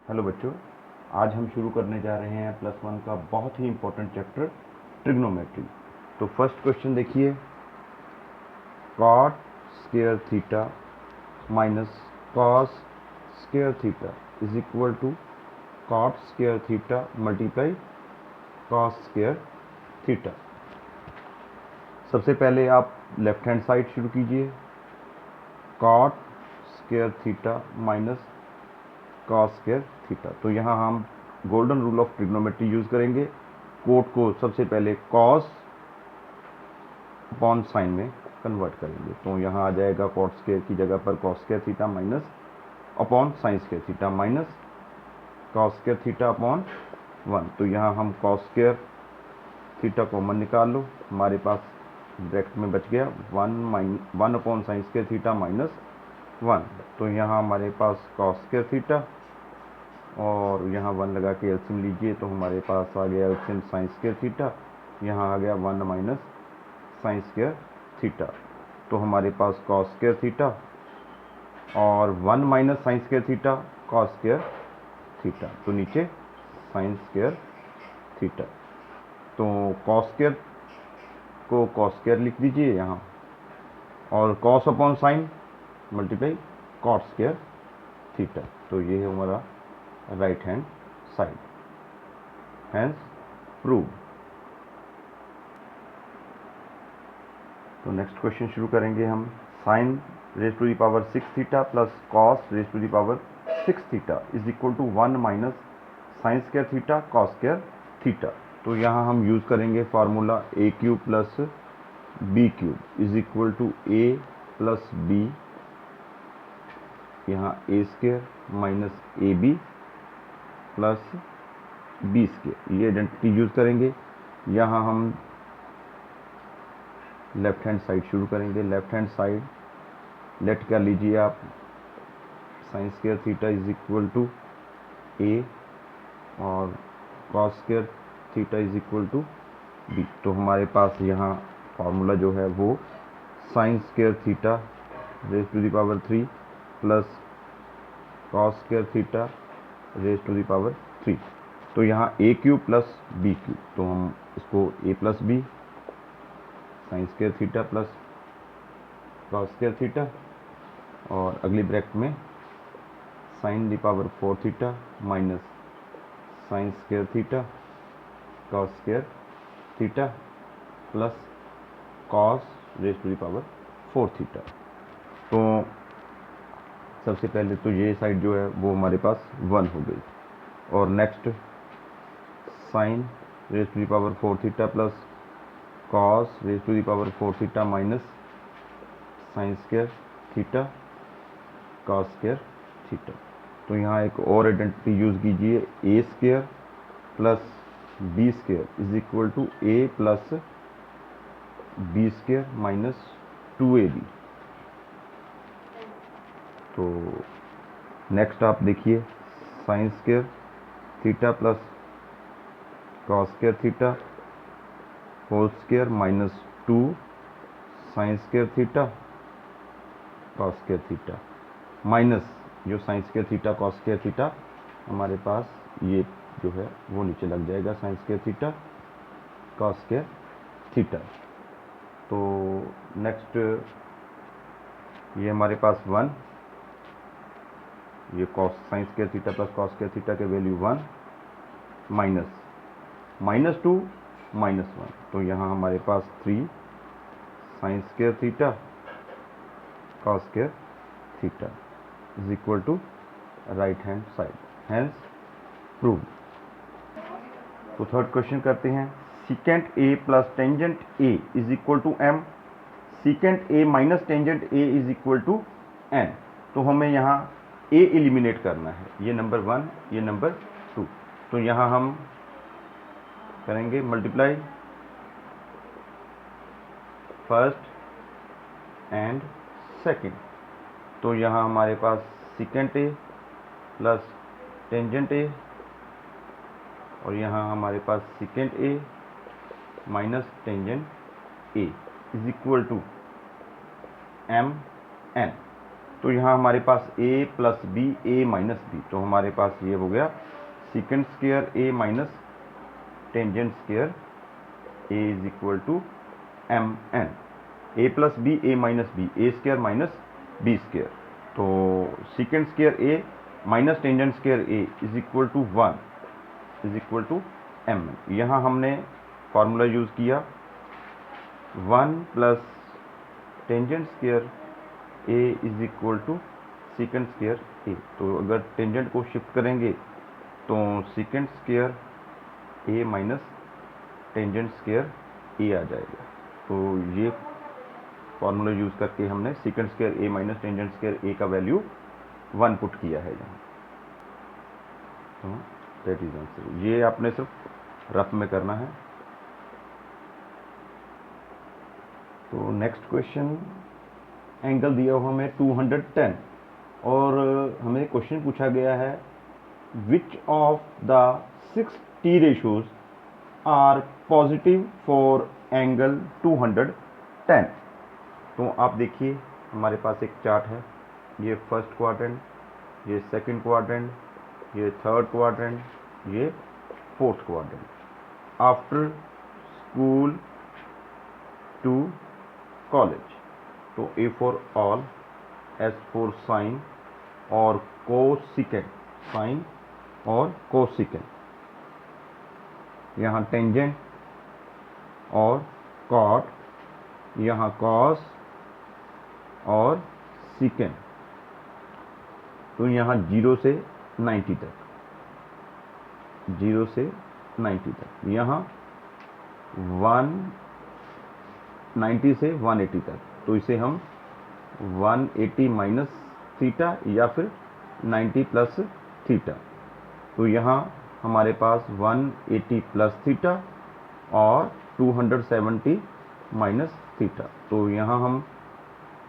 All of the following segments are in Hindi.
हेलो बच्चों, आज हम शुरू करने जा रहे हैं +1 का बहुत ही इम्पोर्टेंट चैप्टर ट्रिग्नोमेट्री। तो फर्स्ट क्वेश्चन देखिए, cot square theta minus cos square theta is equal to cot square theta multiply cos square theta. सबसे पहले आप लेफ्ट हैंड साइड शुरू कीजिए, cot square theta minus cos square theta. तो यहाँ हम golden rule of trigonometry use करेंगे। कोट को सबसे पहले कॉस अपॉन साइन में कन्वर्ट करेंगे। तो यहाँ आ जाएगा कॉट स्क्वायर की जगह पर cos square theta minus upon sine square theta minus cos square theta upon 1। तो यहाँ हम कॉस स्क्वायर थीटा कॉमन निकाल लो, हमारे पास ब्रैकेट में बच गया 1 upon sine square theta minus 1। तो यहाँ हमारे पास कॉस स्क्वायर थीटा और यहाँ 1 लगा के एलसीएम लीजिए, तो हमारे पास आ गया एलसीएम साइन स्क्वायर थीटा, यहाँ आ गया 1 माइनस साइन स्क्वायर थीटा। तो हमारे पास कॉस स्क्वायर थीटा और 1 minus sine square theta cos square theta, तो नीचे साइन स्क्वायर थीटा। तो कॉस स्क्वायर को कॉस स्क्वायर लिख दीजिए यहाँ, और cos upon sine multiply cot square theta. तो ये है हमारा right hand side, hence prove. तो नेक्स्ट क्वेश्चन शुरू करेंगे हम। Sine raise to the power 6 theta plus cos raise to the power 6 theta is equal to 1 minus sine square theta cos square theta. तो यहाँ हम यूज़ करेंगे formula a cube plus b cube is equal to a plus b, यहाँ a square minus a b plus B square, ये आइडेंटिटी यूज़ करेंगे। यहाँ हम लेफ्ट हैंड साइड शुरू करेंगे। लेफ्ट हैंड साइड लेट कर लीजिए आप, sine square theta is equal to a और cos square theta is equal to b. तो हमारे पास यहाँ फार्मूला जो है वो sine square theta raise to the power 3 plus cos square theta raise to the power 3। तो यहाँ a cube plus b cube, तो हम इसको a plus b sine square theta plus cos square theta, और अगली ब्रैकेट में sine the power 4 theta minus sine square theta cos square theta plus cos raise to the power 4 theta. तो सबसे पहले तो ये साइड जो है वो हमारे पास 1 हो गई, और next sine raise to the power 4 theta plus cos raise to the power 4 theta minus sine square theta cos square theta. तो यहाँ एक और आइडेंटिटी यूज़ कीजिए, a square plus B square is equal to a plus B square minus 2ab। तो नेक्स्ट आप देखिए, sine square theta plus cos square theta whole square minus 2 sine square theta cos square theta minus जो sine square theta cos square theta हमारे पास ये जो है वो नीचे लग जाएगा, sine square theta cos square theta. तो नेक्स्ट ये हमारे पास 1, ये cos sine square theta plus cos square theta के वैल्यू 1 माइनस 2 माइनस 1। तो यहाँ हमारे पास 3 sine square theta cos square theta is equal to right hand side, hence prove. तो थर्ड क्वेश्चन करते हैं। Secant a plus tangent A is equal to M, secant A minus tangent A is equal to N. तो हमें यहाँ ए एलिमिनेट करना है, ये नंबर 1 ये नंबर 2। तो यहाँ हम करेंगे मल्टीप्लाई फर्स्ट एंड सेकंड। तो यहाँ हमारे पास secant a plus tangent a, और यहाँ हमारे पास secant A minus tangent A is equal to M n. तो यहाँ हमारे पास a plus b a minus b, तो हमारे पास ये हो गया secant square a minus tangent square a is equal to M n. A plus b a minus b, a square minus B square, तो secant square a minus tangent square a is equal to 1 is equal to M N. यहाँ हमने फार्मूला यूज़ किया 1 plus tangent square a is equal to secant square a। तो अगर टेंजेंट को शिफ्ट करेंगे तो secant square a minus tangent square a आ जाएगा। तो ये फार्मूला यूज़ करके हमने secant square a minus tangent square a का वैल्यू 1 पुट किया है यहाँ। तो दैट इज आंसर। ये आपने सिर्फ रफ में करना है। तो नेक्स्ट क्वेश्चन, एंगल दिया हुआ हमें 210 और हमें क्वेश्चन पूछा गया है which of the 6 T ratios are positive for angle 210। तो आप देखिए हमारे पास एक चार्ट है, ये फर्स्ट क्वाड्रेंट, ये सेकंड क्वाड्रेंट, ये थर्ड क्वाड्रेंट, ये fourth quadrant. After school to college, तो A for all, S for sine और कोसिकेंट, साइन और कोसिकेंट। यहाँ टेंजेंट और कॉट, यहाँ कॉस और सिकेंट। तो यहाँ 0 से 90 तक, 0 से 90 तक, यहाँ 190 से 180 तक। तो इसे हम 180 माइनस थीटा या फिर 90 प्लस थीटा। तो यहाँ हमारे पास 180 प्लस थीटा और 270 माइनस थीटा। तो यहाँ हम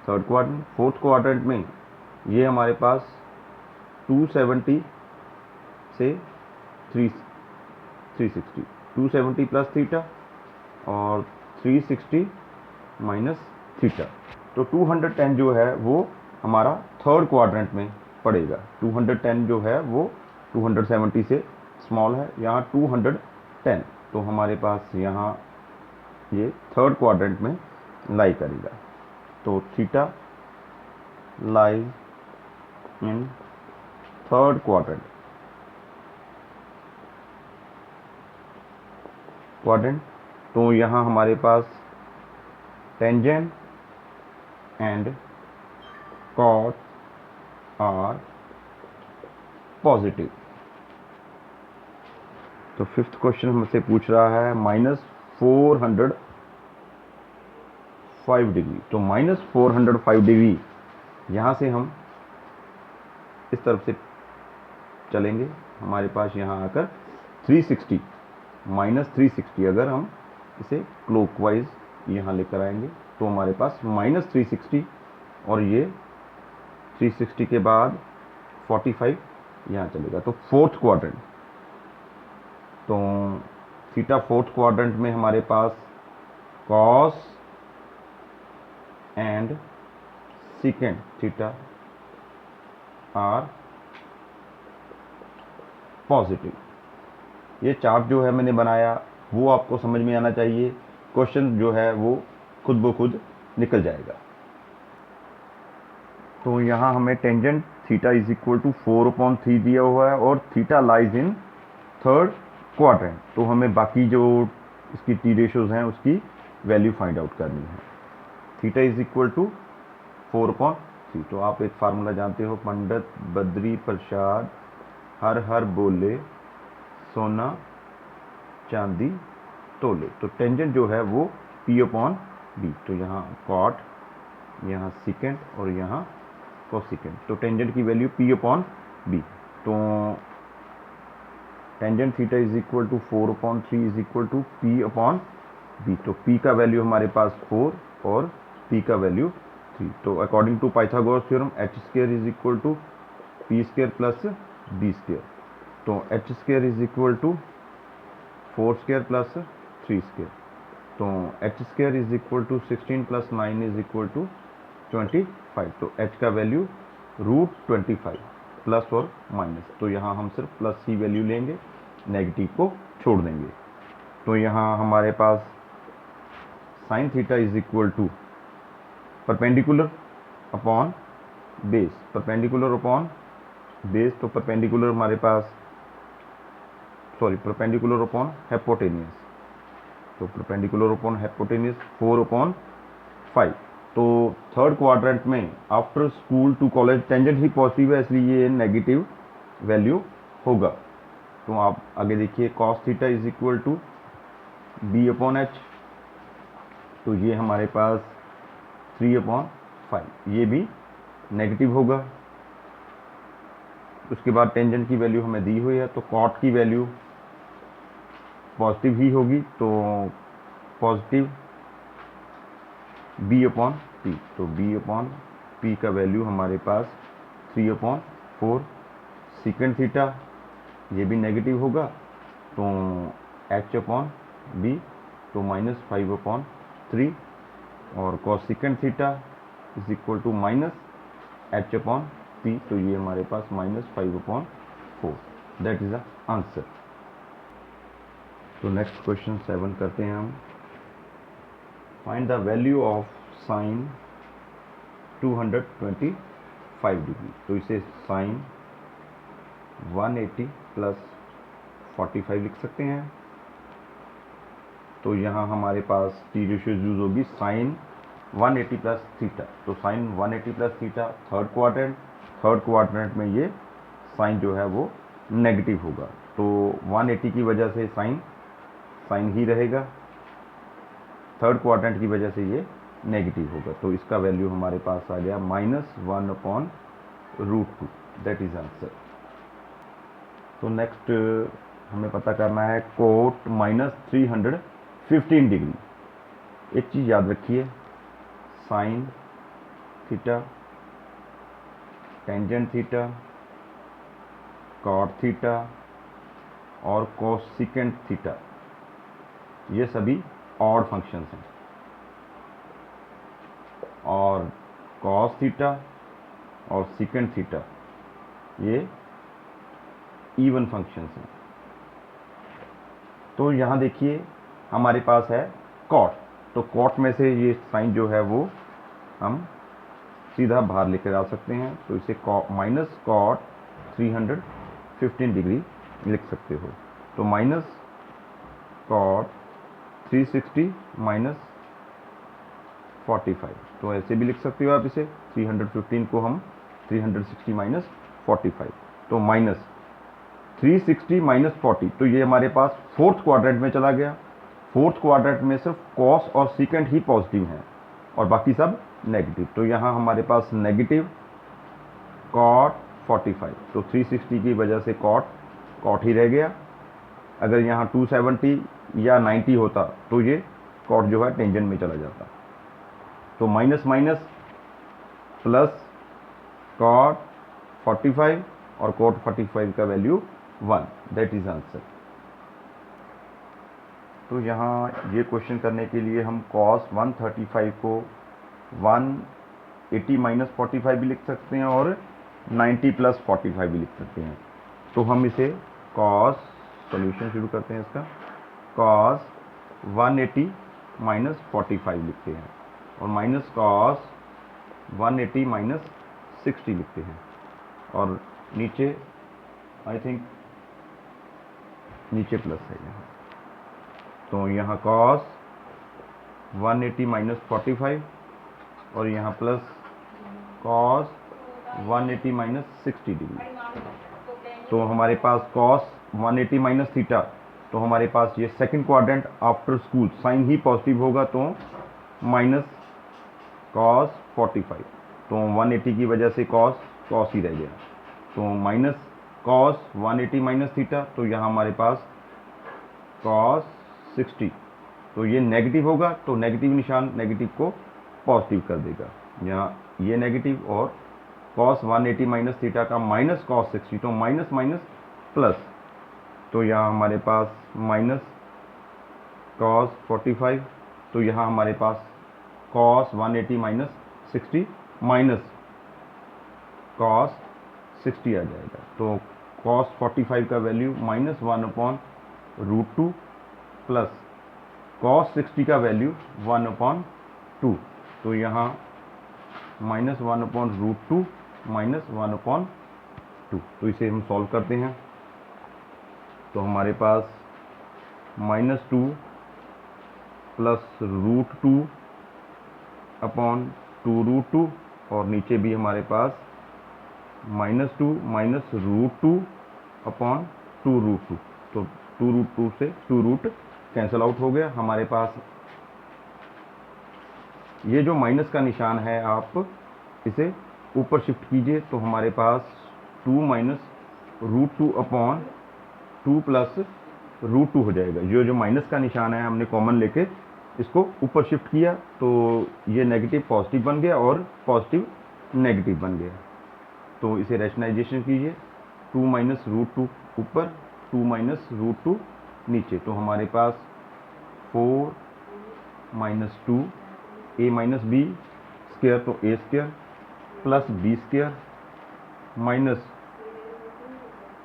थर्ड क्वाड्रेंट, फोर्थ क्वाड्रेंट में ये हमारे पास 270 से 360, 270 प्लस थीटा और 360 माइनस थीटा। तो 210 जो है वो हमारा थर्ड क्वाड्रेंट में पड़ेगा। 210 जो है वो 270 से स्मॉल है, यहाँ 210, तो हमारे पास यहाँ ये थर्ड क्वाड्रेंट में लाई करेगा। तो theta lie in third quadrant. तो यहाँ हमारे पास tangent and cot are positive. तो फिफ्थ क्वेश्चन हमसे पूछ रहा है -405 डिग्री। तो -405 डिग्री यहाँ से हम इस तरफ से चलेंगे, हमारे पास यहाँ आकर 360, -360 अगर हम इसे क्लॉकवाइज यहाँ लेकर आएंगे तो हमारे पास -360 और ये 360 के बाद 45 यहाँ चलेगा। तो फोर्थ क्वाड्रेंट, तो थीटा फोर्थ क्वाड्रेंट में हमारे पास cos and secant theta are positive. ये चार्ट जो है मैंने बनाया वो आपको समझ में आना चाहिए, क्वेश्चन जो है वो खुद ब खुद निकल जाएगा। तो यहाँ हमें tangent theta is equal to 4/3 दिया हुआ है और theta lies in third quadrant. तो हमें बाकी जो इसकी टी रेशोज हैं उसकी वैल्यू फाइंड आउट करनी है। Theta is equal to 4/3। तो आप एक फार्मूला जानते हो, पंडित बद्री प्रसाद हर हर बोले सोना चांदी तोले। तो टेंजेंट जो है वो P/B। तो यहाँ कॉट, यहाँ सिकेंट और यहाँ कोसिकेंट। तो टेंजेंट की वैल्यू P/B। तो tangent theta is equal to 4/3 is equal to P/B। तो P का वैल्यू हमारे पास 4 और P का वैल्यू 3। तो according to Pythagoras theorem h² is equal to P² plus B²। तो h² is equal to 4² plus 3²। तो h² is equal to 16 plus 9 is equal to 25, तो h का वैल्यू √25 प्लस और माइनस, तो यहाँ हम सिर्फ प्लस ही वैल्यू लेंगे, नेगेटिव को छोड़ देंगे। तो यहाँ हमारे पास sine theta is equal to perpendicular upon base, perpendicular upon base, तो परपेंडिकुलर हमारे पास परपेंडिकुलर अपॉन हेपोटेनियस, तो परपेंडिकुलर अपॉन हेपोटेनियस 4/5। तो थर्ड क्वाड्रेंट में after school to college tangent ही पॉजिटिव है, इसलिए ये नेगेटिव वैल्यू होगा। तो आप आगे देखिए cos theta is equal to b/h, तो ये हमारे पास 3/5, ये भी नेगेटिव होगा। उसके बाद टेंजेंट की वैल्यू हमें दी हुई है, तो कॉट की वैल्यू पॉजिटिव ही होगी, तो पॉजिटिव b/p, तो b/p का वैल्यू हमारे पास 3/4। सीकेंट थीटा ये भी नेगेटिव होगा, तो h/b, तो -5/3, और cosecant theta is equal to -h/p, तो ये हमारे पास -5/4। That is the answer. तो नेक्स्ट क्वेश्चन 7 करते हैं हम। Find the value of sine 225 degree, तो इसे साइन 180 प्लस 45 लिख सकते हैं। तो यहाँ हमारे पास टी रेशियो यूज होगी साइन 180 प्लस थीटा, तो sine 180 plus theta third quadrant में ये साइन जो है वो नेगेटिव होगा, तो 180 की वजह से साइन ही रहेगा, थर्ड क्वाड्रेंट की वजह से ये नेगेटिव होगा, तो इसका वैल्यू हमारे पास आ गया -1/√2। That is answer. तो नेक्स्ट हमें पता करना है कोट -315 डिग्री। एक चीज़ याद रखिए, sine theta, tangent theta, cot theta और कोसिकेंट थीटा, ये सभी ऑड फंक्शंस हैं, और कॉस थीटा और सीकेंट थीटा ये इवन फंक्शंस हैं। तो यहाँ देखिए हमारे पास है कॉट, तो कॉट में से ये साइन जो है वो हम सीधा बाहर लेकर आ सकते हैं, तो इसे माइनस कॉट 315 डिग्री लिख सकते हो, तो माइनस कॉट 360 माइनस 45, तो ऐसे भी लिख सकते हो आप इसे, 315 को हम 360 माइनस 45, तो माइनस 360 माइनस 40, तो ये हमारे पास फोर्थ क्वाड्रेंट में चला गया। फोर्थ क्वाड्रेंट में सिर्फ कॉस और सीकेंट ही पॉजिटिव हैं और बाकी सब नेगेटिव, तो यहाँ हमारे पास नेगेटिव कॉट 45, तो 360 की वजह से कॉट ही रह गया। अगर यहाँ 270 या 90 होता तो ये कॉट जो है टेंजेंट में चला जाता, तो माइनस माइनस प्लस कॉट 45 और कॉट 45 का वैल्यू 1। That is answer. तो यहाँ ये क्वेश्चन करने के लिए हम कॉस 135 को 180 माइनस 45 भी लिख सकते हैं और 90 प्लस 45 भी लिख सकते हैं। तो हम इसे कॉस, सॉल्यूशन शुरू करते हैं इसका, कॉस 180 माइनस 45 लिखते हैं और माइनस कॉस 180 माइनस 60 लिखते हैं, और नीचे आई थिंक नीचे प्लस है यहाँ, तो यहाँ कॉस 180 माइनस 45 और यहाँ प्लस कॉस 180 माइनस 60 डिग्री। तो हमारे पास कॉस 180 माइनस थीटा, तो हमारे पास ये second quadrant after school sine ही पॉजिटिव होगा, तो माइनस कॉस 45, तो 180 की वजह से कॉस ही रह गया, तो माइनस कॉस 180 माइनस थीटा, तो यहाँ हमारे पास कॉस 60, तो ये नेगेटिव होगा, तो नेगेटिव निशान नेगेटिव को पॉजिटिव कर देगा, यहाँ ये नेगेटिव और कॉस 180 माइनस थीटा का माइनस कॉस 60, तो माइनस माइनस प्लस, तो यहाँ हमारे पास माइनस कॉस 45, तो यहाँ हमारे पास कॉस 180 माइनस 60 माइनस कॉस 60 आ जाएगा। तो कॉस 45 का वैल्यू -1/√2 प्लस कॉस 60 का वैल्यू 1/2। तो यहाँ -1/√2 -1/2। तो इसे हम सॉल्व करते हैं। तो हमारे पास -2 प्लस √2 अपॉन 2√2 और नीचे भी हमारे पास -2 माइनस √2 अपॉन 2√2। तो 2√2 से 2 रूट कैंसिल आउट हो गया। हमारे पास ये जो माइनस का निशान है आप इसे ऊपर शिफ्ट कीजिए, तो हमारे पास 2 माइनस √2 अपॉन 2 प्लस √2 हो जाएगा। ये जो माइनस का निशान है हमने कॉमन लेके इसको ऊपर शिफ्ट किया, तो ये नेगेटिव पॉजिटिव बन गया और पॉजिटिव नेगेटिव बन गया। तो इसे रैशनलाइजेशन कीजिए, 2 माइनस √2 ऊपर, 2 माइनस √2 नीचे। तो हमारे पास 4 minus 2 a minus B square, तो a square plus B square minus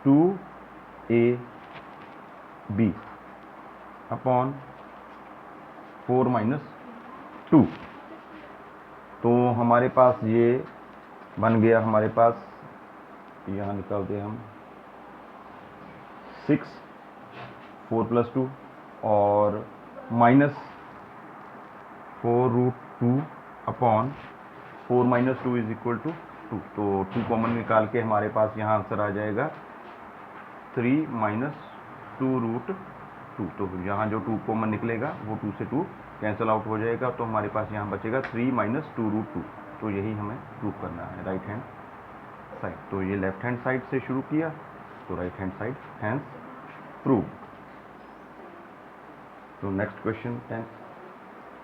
2ab upon 4 minus 2। तो हमारे पास ये बन गया, हमारे पास यहाँ निकालते हैं हम 6 4 प्लस 2 और minus 4√2 upon 4 minus 2 is equal to 2। तो 2 कॉमन निकाल के हमारे पास यहाँ आंसर आ जाएगा 3 माइनस 2√2। तो यहाँ जो 2 कॉमन निकलेगा वो 2 से 2 कैंसिल आउट हो जाएगा। तो हमारे पास यहाँ बचेगा 3 माइनस 2√2। तो यही हमें प्रूव करना है राइट हैंड साइड। तो ये लेफ्ट हैंड साइड से शुरू किया, तो right hand side hence prove. तो नेक्स्ट क्वेश्चन 10,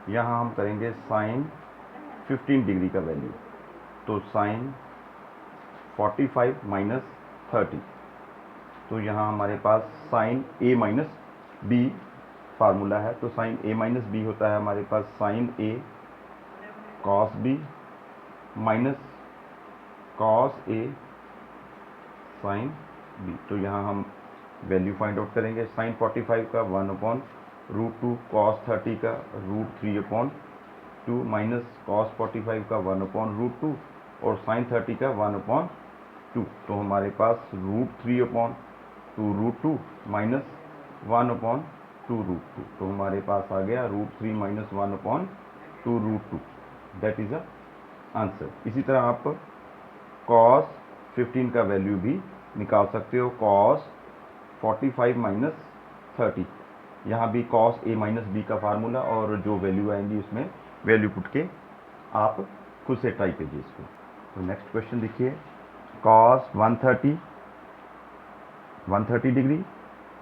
यहाँ हम करेंगे साइन 15 डिग्री का वैल्यू। तो साइन 45 माइनस 30। तो यहाँ हमारे पास sine a minus b formula है। तो साइन a माइनस बी होता है हमारे पास sine a cos b minus cos a sine b। तो यहाँ हम वैल्यू फाइंड आउट करेंगे। साइन 45 का 1/√2, कॉस 30 का √3/2 माइनस कॉस 45 का 1/√2 और साइन 30 का 1/2। तो हमारे पास √3/2√2 माइनस 1/2√2। तो हमारे पास आ गया √3 minus 1/2√2। That is a answer. इसी तरह आप कॉस 15 का वैल्यू भी निकाल सकते हो। कॉस 45 माइनस 30, यहाँ भी कॉस a माइनस बी का फार्मूला और जो वैल्यू आएंगी उसमें वैल्यू पुट के आप खुद से ट्राई कीजिए इसको। तो नेक्स्ट क्वेश्चन देखिए, cos 130 degree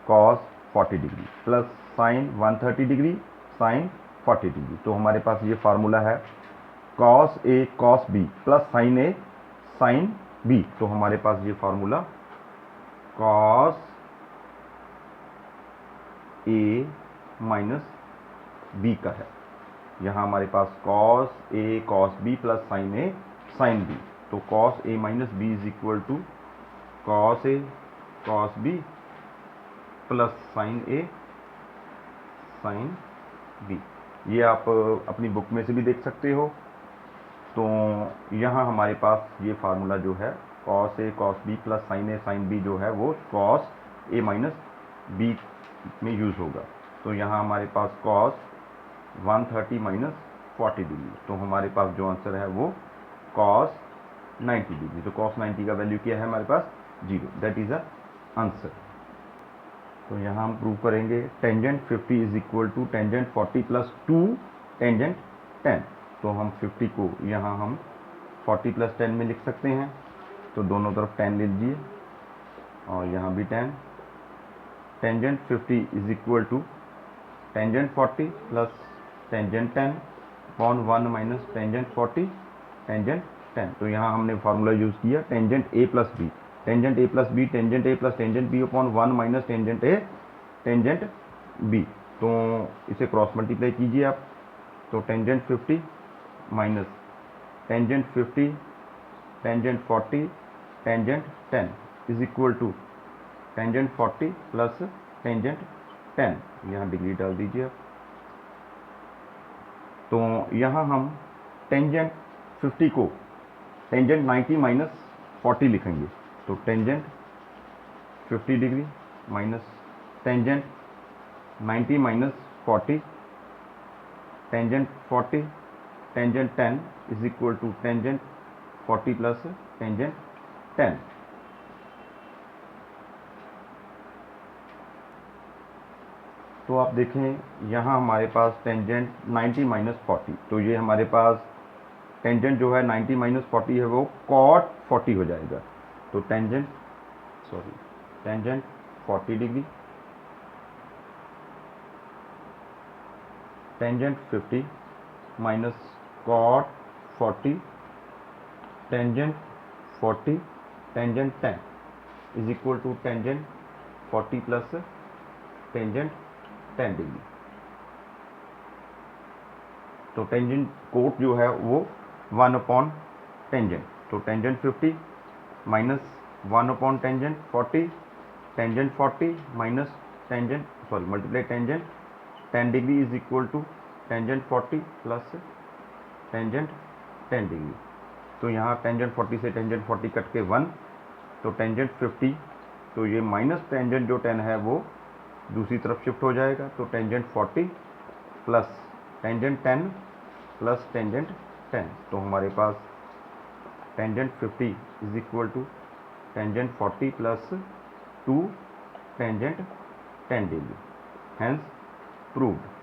cos 40 degree plus sine 130 degree sine 40 degree. तो हमारे पास ये फार्मूला है cos a cos b plus sine a sine b। तो हमारे पास ये formula cos a minus b का है। यहाँ हमारे पास cos a cos b plus sine a sine b। तो cos a minus b is equal to cos a cos b plus sine a sine b। ये आप अपनी बुक में से भी देख सकते हो। तो यहाँ हमारे पास ये फार्मूला जो है cos a cos b plus sine a sine b जो है वो कॉस a माइनस b में यूज़ होगा। तो यहाँ हमारे पास कॉस 130 माइनस 40 डिग्री। तो हमारे पास जो आंसर है वो कॉस 90 डिग्री। तो कॉस 90 का वैल्यू क्या है हमारे पास 0। That is a answer. तो यहाँ हम प्रूव करेंगे tangent 50 is equal to tangent 40 plus 2 tangent 10। तो हम 50 को यहाँ हम 40 प्लस 10 में लिख सकते हैं। तो दोनों तरफ 10 ले लीजिए और यहाँ भी 10। Tangent 50 is equal to tangent 40 plus tangent 10 upon 1 minus tangent 40 tangent 10। तो यहाँ हमने फार्मूला यूज़ किया tangent a plus B, tangent a plus B tangent a plus tangent B upon 1 minus tangent a tangent b। तो इसे क्रॉस मल्टीप्लाई कीजिए आप। तो tangent 50 minus tangent 50, tangent 40, tangent 10 is equal to tangent 40 plus tangent 10, यहाँ डिग्री डाल दीजिए आप। तो यहाँ हम टेंजेंट 50 को टेंजेंट 90 माइनस 40 लिखेंगे। तो tangent 50 degree minus tangent 90 minus 40, tangent 40, tangent 10 is equal to tangent 40 plus tangent 10। तो आप देखें यहाँ हमारे पास टेंजेंट 90 माइनस 40, तो ये हमारे पास टेंजेंट जो है 90 माइनस 40 है वो कॉट 40 हो जाएगा। तो tangent 40 degree, tangent 50 minus cot 40, tangent 40, tangent 10 is equal to tangent 40 plus tangent 10 degree. तो टेंजेंट कोट जो है वो 1 अपॉन टेंजेंट, तो tangent 50 minus 1 upon tangent 40, tangent 40 minus tangent multiply tangent 10 degree is equal to tangent 40 plus tangent 10 degree. तो यहाँ टेंजेंट 40 से टेंजेंट 40 कट के 1, तो टेंजेंट 50, तो ये माइनस टेंजेंट जो 10 है वो दूसरी तरफ शिफ्ट हो जाएगा। तो tangent 40 plus tangent 10 plus tangent 10, तो हमारे पास tangent 50 is equal to tangent 40 plus 2 tangent 10 degree, hence proved.